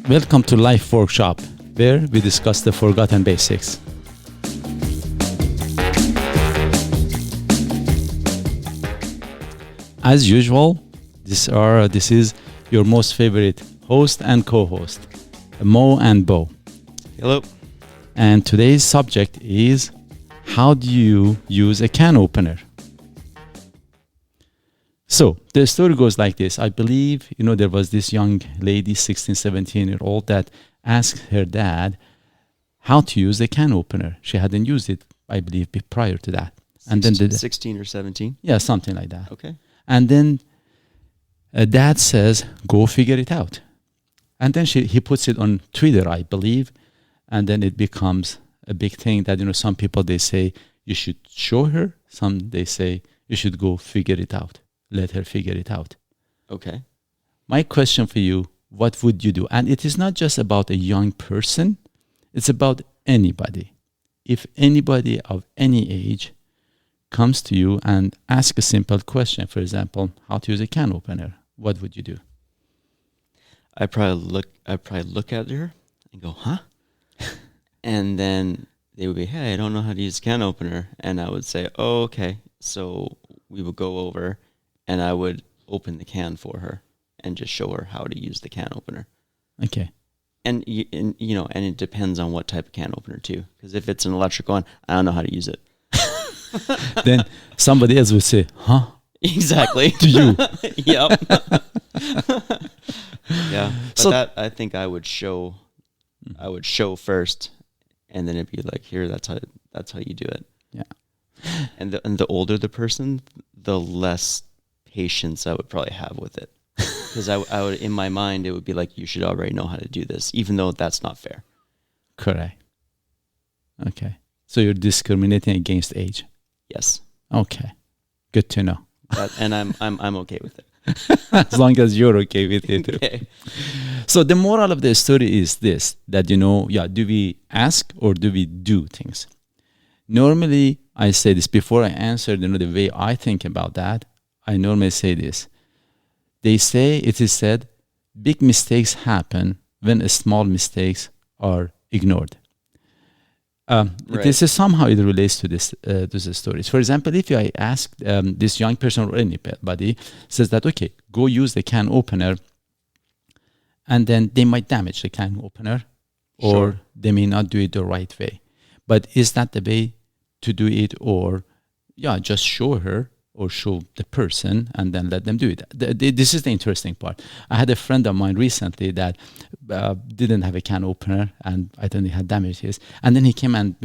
Welcome to Life Workshop, where we discuss the forgotten basics. As usual, this is your most favorite host and co-host, Mo and Bo. Hello. And today's subject is, how do you use a can opener? So the story goes like this. I believe, there was this young lady, 16, 17-year-old, that asked her dad how to use a can opener. She hadn't used it, I believe, prior to that. And 16 or 17? Yeah, something like that. Okay. And then dad says, go figure it out. And then he puts it on Twitter, I believe. And then it becomes a big thing that, some people, they say, you should show her. Some, they say, you should go figure it out. Let her figure it out. Okay. My question for you, what would you do? And it is not just about a young person. It's about anybody. If anybody of any age comes to you and asks a simple question, for example, how to use a can opener, what would you do? I probably look at her and go, huh? And then they would be, hey, I don't know how to use a can opener. And I would say, oh, okay. So we would go over and I would open the can for her and just show her how to use the can opener. Okay. And it depends on what type of can opener too. Because if it's an electric one, I don't know how to use it. Then somebody else would say, huh? Exactly. To you. Yep. Yeah. But So- that I think I would show first, and then it'd be like, here, that's how you do it. Yeah. And the older the person, the less patience I would probably have with it. Because I would, in my mind, it would be like, you should already know how to do this, even though that's not fair. Correct. Okay. So you're discriminating against age. Yes. Okay. Good to know. And I'm okay with it. As long as you're okay with it. Okay. So the moral of the story is this, that, do we ask or do we do things? Normally, I say this before I answer, the way I think about that, I normally say this. It is said, big mistakes happen when small mistakes are ignored. Right. This is somehow it relates to this stories. For example, if I ask this young person or anybody says that, okay, go use the can opener, and then they might damage the can opener, or Sure. they may not do it the right way. But is that the way to do it, or just show her or show the person and then let them do it? This is the interesting part. I had a friend of mine recently that didn't have a can opener, and I think he had damaged his. And then he came and,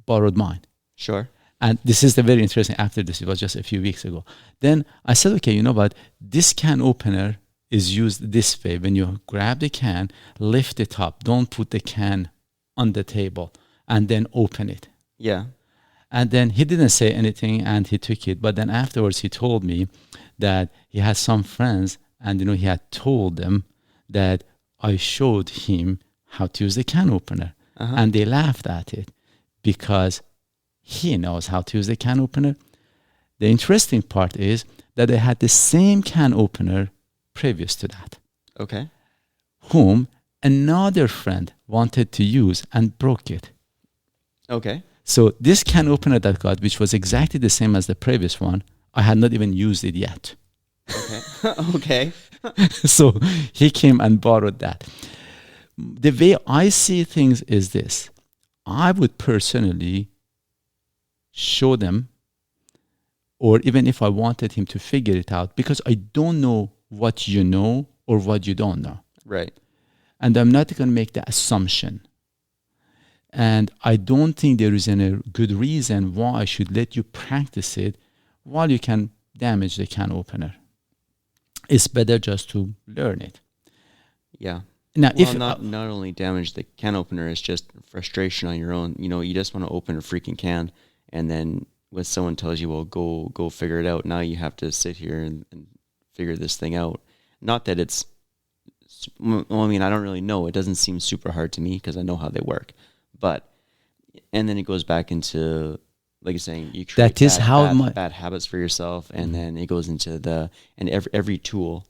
borrowed mine. Sure. And this is the very interesting, after this, it was just a few weeks ago. Then I said, okay, you know what? This can opener is used this way. When you grab the can, lift it up. Don't put the can on the table and then open it. Yeah. And then he didn't say anything and he took it. But then afterwards he told me that he had some friends and, he had told them that I showed him how to use the can opener. Uh-huh. And they laughed at it because he knows how to use the can opener. The interesting part is that they had the same can opener previous to that, Okay. whom another friend wanted to use and broke it. Okay. So this can opener that got, which was exactly the same as the previous one, I had not even used it yet. Okay. Okay. So he came and borrowed that. The way I see things is this. I would personally show them, or even if I wanted him to figure it out, because I don't know what you know or what you don't know. Right. And I'm not going to make the assumption. And I don't think there is any good reason why I should let you practice it while you can damage the can opener. It's better just to learn it. Yeah. Now, Well, if not only damage the can opener, it's just frustration on your own. You just want to open a freaking can, and then when someone tells you, well, go figure it out, now you have to sit here and figure this thing out. Not that it's, well, I mean, I don't really know. It doesn't seem super hard to me because I know how they work. But, and then it goes back into, like you're saying, you create That is how bad habits for yourself, and then it goes into and every tool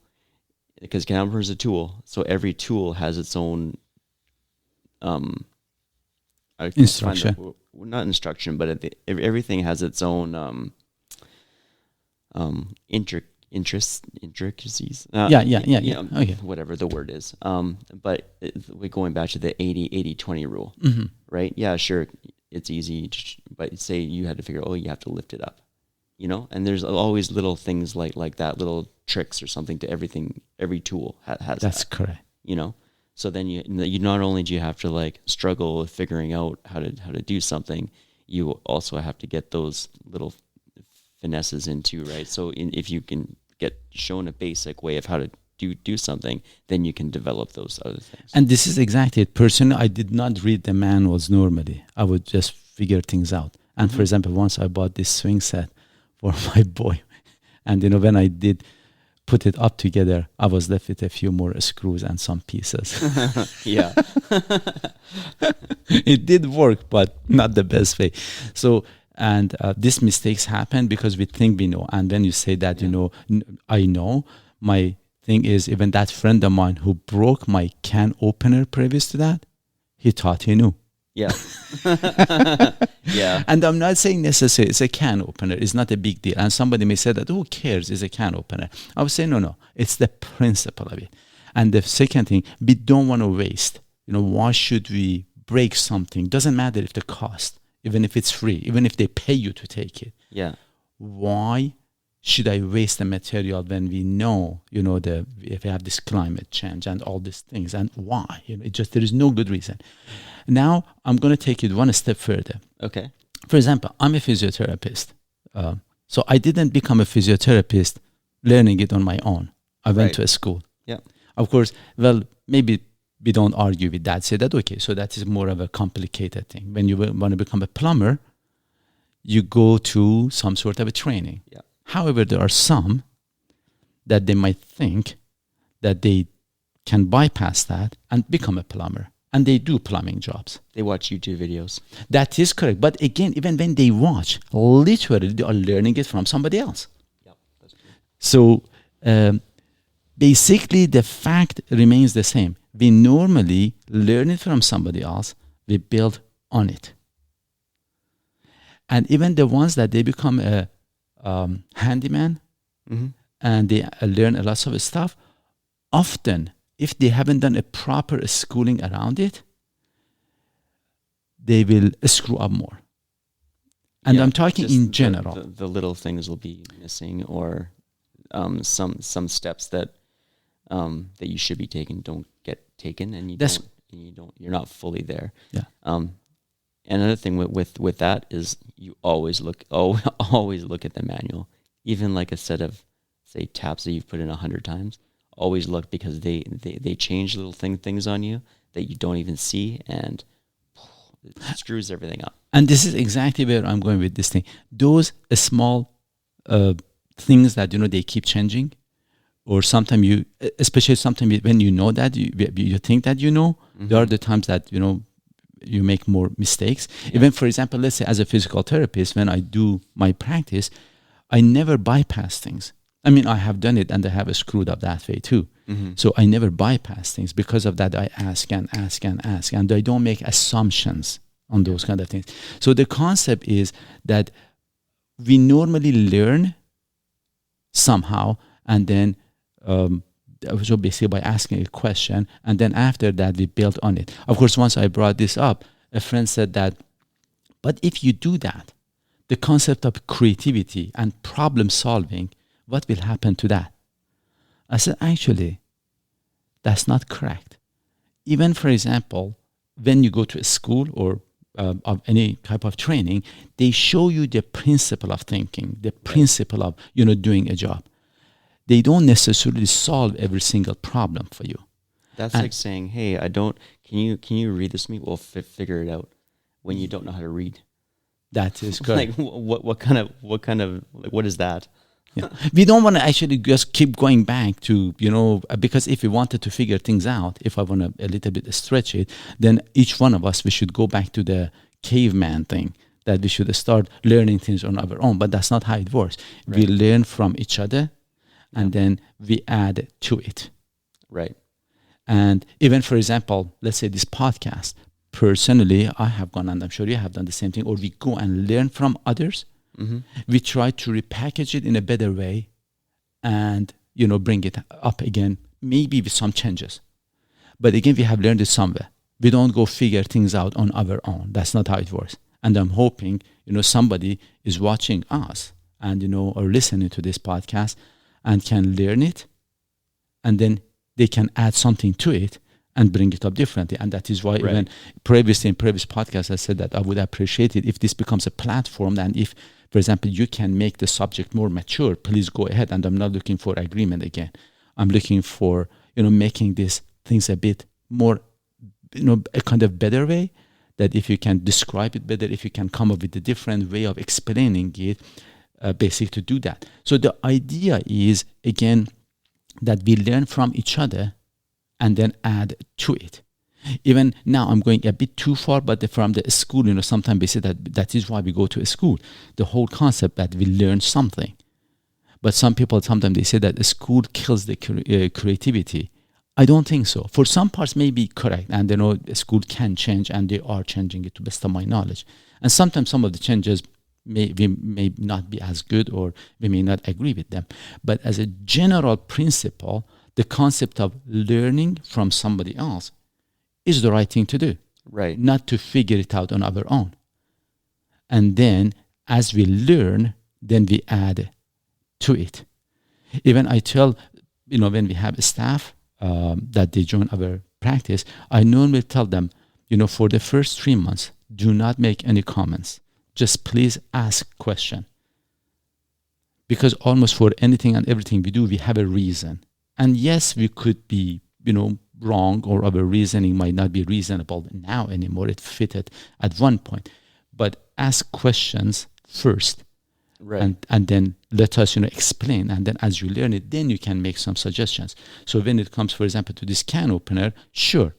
because can opener is a tool, so every tool has its own I can't find Instruction. not instruction, but everything has its own intricacies. Okay. Whatever the word is. But we're going back to the 80-20 rule, right? Yeah, sure, it's easy, but say you had to figure, you have to lift it up, and there's always little things like that, little tricks or something to everything. Every tool has That's that, correct. So then you not only do you have to like struggle with figuring out how to do something, you also have to get those little finesses into, right? So if you can get shown a basic way of how to do something, then you can develop those other things. And this is exactly it. Personally, I did not read the manuals normally. I would just figure things out. And for example, once I bought this swing set for my boy, and when I did put it up together, I was left with a few more screws and some pieces. Yeah. It did work, but not the best way. So, and these mistakes happen because we think we know. And when you say that, I know, my thing is, even that friend of mine who broke my can opener previous to that, he thought he knew. Yeah. Yeah. And I'm not saying necessarily it's a can opener. It's not a big deal. And somebody may say that, who cares? It's a can opener. I would say, no. It's the principle of it. And the second thing, we don't want to waste. Why should we break something? Doesn't matter if the cost, even if it's free, even if they pay you to take it. Yeah. Why should I waste the material when we know, if we have this climate change and all these things, and why? There is no good reason. Now, I'm going to take it one step further. Okay. For example, I'm a physiotherapist. So I didn't become a physiotherapist learning it on my own. I went to a school. Yeah. Of course, maybe we don't argue with that. Say that, okay, so that is more of a complicated thing. When you want to become a plumber, you go to some sort of a training. Yeah. However, there are some that they might think that they can bypass that and become a plumber. And they do plumbing jobs. They watch YouTube videos. That is correct. But again, even when they watch, literally they are learning it from somebody else. Yeah, that's true. So basically the fact remains the same. We normally learn it from somebody else. We build on it. And even the ones that they become a handyman and they learn a lot of stuff, often, if they haven't done a proper schooling around it, they will screw up more. And I'm talking in general. The little things will be missing, or some steps that that you should be taking don't get taken, and you're not fully there. Yeah. Another thing with that is you always look at the manual, even like a set of, say, taps that you've put in 100 times. Always look, because they change little things on you that you don't even see, and it screws everything up. And this is exactly where I'm going with this thing. Those small things that they keep changing, or sometimes especially sometimes when you know that you think that there are the times that you make more mistakes. Yeah. Even, for example, let's say as a physical therapist, when I do my practice, I never bypass things. I mean, I have done it and I have screwed up that way too. Mm-hmm. So I never bypass things. Because of that, I ask and ask and ask, and I don't make assumptions on those kind of things. So the concept is that we normally learn somehow, and then so basically by asking a question, and then after that we build on it. Of course, once I brought this up, a friend said that, but if you do that, the concept of creativity and problem solving, what will happen to that? I said, actually, that's not correct. Even, for example, when you go to a school or of any type of training, they show you the principle of thinking, the principle of doing a job. They don't necessarily solve every single problem for you. That's like saying, "Hey, Can you read this to me? We'll figure it out." When you don't know how to read. That is correct. Like what is that? Yeah. We don't want to actually just keep going back to, because if we wanted to figure things out, if I want to a little bit stretch it, then each one of us, we should go back to the caveman thing, that we should start learning things on our own. But that's not how it works. Right. We learn from each other, and then we add to it. Right. And even, for example, let's say this podcast, personally, I have gone, and I'm sure you have done the same thing, or we go and learn from others. Mm-hmm. We try to repackage it in a better way and, bring it up again, maybe with some changes. But again, we have learned it somewhere. We don't go figure things out on our own. That's not how it works. And I'm hoping, somebody is watching us and, or listening to this podcast and can learn it. And then they can add something to it and bring it up differently. And that is why even previously in previous podcasts, I said that I would appreciate it if this becomes a platform, and if, for example, you can make the subject more mature, please go ahead. And I'm not looking for agreement again. I'm looking for, making these things a bit more, a kind of better way, that if you can describe it better, if you can come up with a different way of explaining it, basically to do that. So the idea is, again, that we learn from each other and then add to it. Even now, I'm going a bit too far, but from the school, sometimes we say that is why we go to a school. The whole concept that we learn something. But some people, sometimes they say that the school kills the creativity. I don't think so. For some parts, may be correct. And, the school can change, and they are changing it to best of my knowledge. And sometimes some of the changes may not be as good, or we may not agree with them. But as a general principle, the concept of learning from somebody else is the right thing to do. Right. Not to figure it out on our own. And then as we learn, then we add to it. Even I tell, when we have staff that they join our practice, I normally tell them, for the first 3 months, do not make any comments. Just please ask question. Because almost for anything and everything we do, we have a reason. And yes, we could be, wrong, or our reasoning might not be reasonable now anymore. It fitted at one point. But ask questions first. Right. And then let us, explain. And then as you learn it, then you can make some suggestions. So when it comes, for example, to this can opener, sure,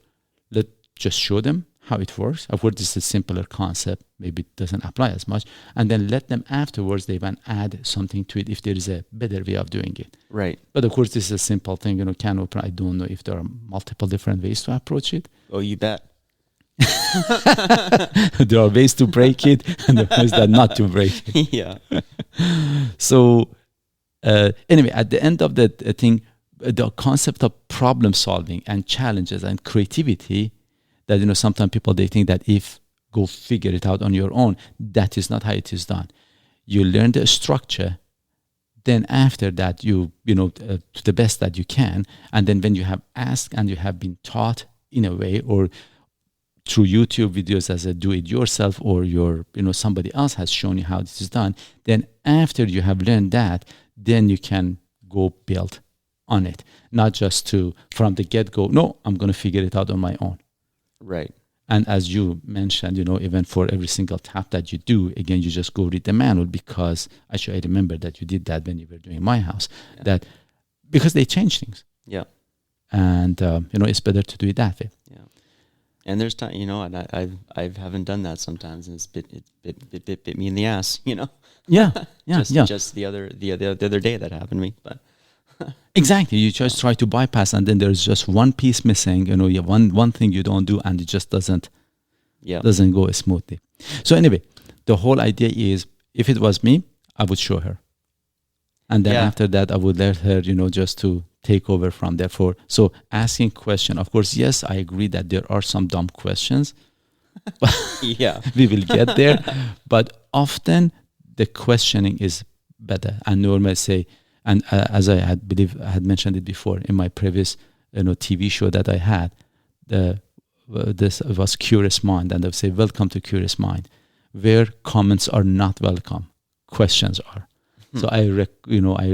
let's just show them how it works. Of course, this is a simpler concept. Maybe it doesn't apply as much. And then let them afterwards, they can add something to it if there is a better way of doing it. Right. But of course, this is a simple thing. Can opener, I don't know if there are multiple different ways to approach it. Oh, you bet. There are ways to break it, and there are ways that not to break it. Yeah. So anyway, at the end of the thing, the concept of problem solving and challenges and creativity, that sometimes people, they think that if go figure it out on your own, that is not how it is done. You learn the structure, then after that you to the best that you can, and then when you have asked and you have been taught in a way, or through YouTube videos as a do-it-yourself, or your somebody else has shown you how this is done, then after you have learned that, then you can go build on it, not just to from the get-go, no, I'm going to figure it out on my own. Right. And as you mentioned, even for every single tap that you do, again, you just go read the manual, because actually I remember that you did that when you were doing my house, that because they change things. Yeah. And, it's better to do it that way. Yeah. And there's time, and I haven't done that sometimes, and it's bit me in the ass, Yeah. Just the other day that happened to me, but. Exactly. You just try to bypass, and then there's just one piece missing. You one thing you don't do, and it just doesn't go smoothly. So anyway, the whole idea is, if it was me, I would show her, and then after that, I would let her, just to take over from there. So asking question, of course, yes, I agree that there are some dumb questions. Yeah, we will get there, but often the questioning is better. And normally say. And as I had mentioned it before in my previous TV show that I had, this was Curious Mind, and they would say, welcome to Curious Mind, where comments are not welcome, questions are. So I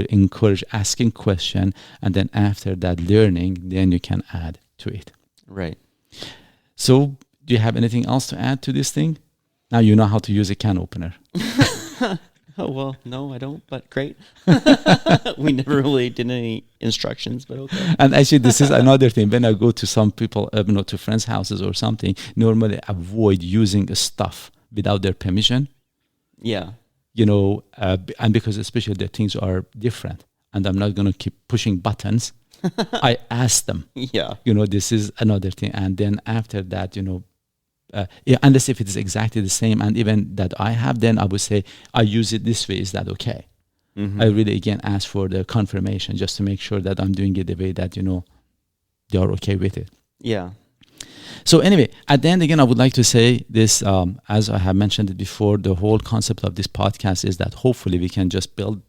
encourage asking question, and then after that learning, then you can add to it. Right. So do you have anything else to add to this thing? Now you know how to use a can opener. Oh, well, no, I don't, but great. We never really did any instructions, but okay. And actually, this is another thing. When I go to some people, to friends' houses or something, normally avoid using stuff without their permission. Yeah. And because especially the things are different, and I'm not going to keep pushing buttons I ask them, Yeah. this is another thing. And then after that, yeah, unless if it is exactly the same, and even that I have, then I would say, I use it this way. Is that okay? Mm-hmm. I really, again, ask for the confirmation just to make sure that I'm doing it the way that, they are okay with it. Yeah. So anyway, at the end, again, I would like to say this, as I have mentioned it before, the whole concept of this podcast is that hopefully we can just build,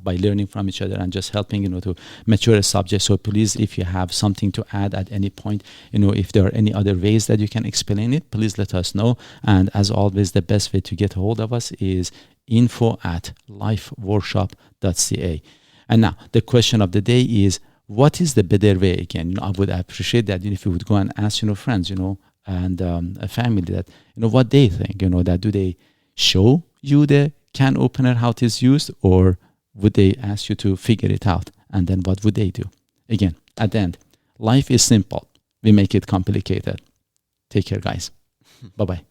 by learning from each other and just helping, to mature a subject. So please, if you have something to add at any point, if there are any other ways that you can explain it, please let us know. And as always, the best way to get a hold of us is info@lifeworkshop.ca. And now the question of the day is, what is the better way? Again, I would appreciate that if you would go and ask, friends, and a family that, what they think, that do they show you the can opener, how it is used, or would they ask you to figure it out? And then what would they do? Again, at the end, life is simple. We make it complicated. Take care, guys. Bye-bye.